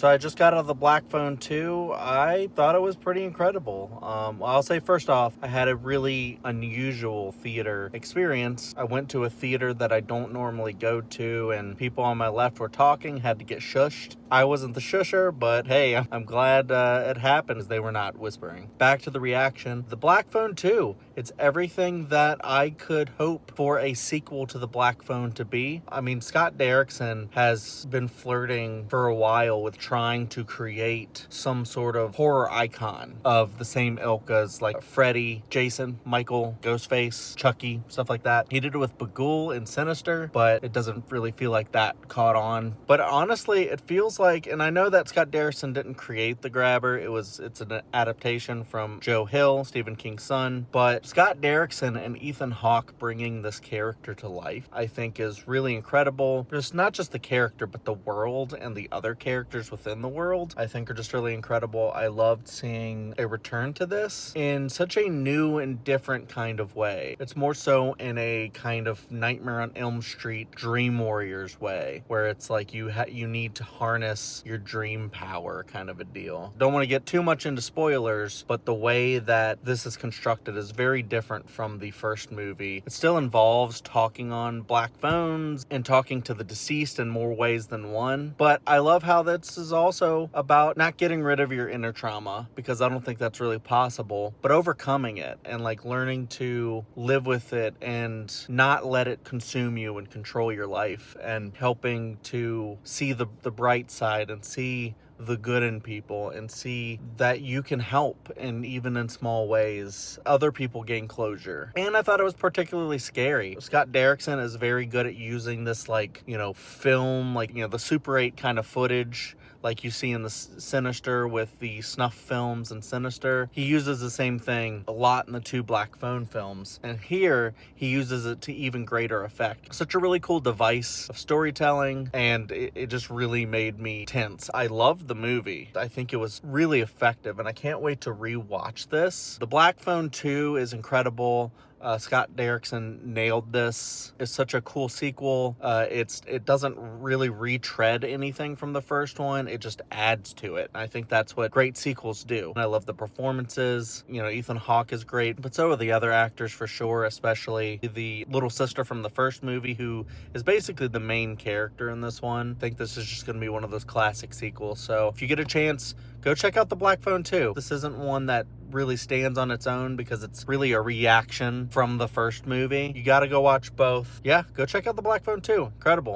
So I just got out of the Black Phone 2. I thought it was pretty incredible. I'll say first off, I had a really unusual theater experience. I went to a theater that I don't normally go to, and people on my left were talking, had to get shushed. I wasn't the shusher, but hey, I'm glad it happened as they were not whispering. Back to the reaction. The Black Phone 2. It's everything that I could hope for a sequel to the Black Phone to be. I mean, Scott Derrickson has been flirting for a while with trying to create some sort of horror icon of the same ilk as like Freddy, Jason, Michael, Ghostface, Chucky, stuff like that. He did it with Bagul and Sinister, but it doesn't really feel like that caught on. But honestly, it feels like, and I know that Scott Derrickson didn't create The Grabber, it's an adaptation from Joe Hill, Stephen King's son, but Scott Derrickson and Ethan Hawke bringing this character to life, I think is really incredible. Just not just the character, but the world and the other characters within the world, I think are just really incredible. I loved seeing a return to this in such a new and different kind of way. It's more so in a kind of Nightmare on Elm Street Dream Warriors way, where it's like you need to harness your dream power kind of a deal. Don't want to get too much into spoilers, but the way that this is constructed is very different from the first movie. It still involves talking on black phones and talking to the deceased in more ways than one, but I love how this is also about not getting rid of your inner trauma, because I don't think that's really possible, but overcoming it and like learning to live with it and not let it consume you and control your life, and helping to see the bright side and see the good in people and see that you can help, and even in small ways other people gain closure. And I thought it was particularly scary. Scott Derrickson is very good at using this film, the Super 8 kind of footage like you see in the Sinister with the snuff films and Sinister. He uses the same thing a lot in the two Black Phone films, and here he uses it to even greater effect. Such a really cool device of storytelling, and it just really made me tense. I loved the movie. I think it was really effective, and I can't wait to rewatch this. The Black Phone 2 is incredible. Scott Derrickson nailed this. It's such a cool sequel. It doesn't really retread anything from the first one. It just adds to it. I think that's what great sequels do. I love the performances. Ethan Hawke is great, but so are the other actors for sure, especially the little sister from the first movie, who is basically the main character in this one. I think this is just going to be one of those classic sequels. So if you get a chance, go check out the Black Phone 2. This isn't one that really stands on its own because it's really a reaction from the first movie. You got to go watch both. Yeah, go check out the Black Phone 2. Incredible.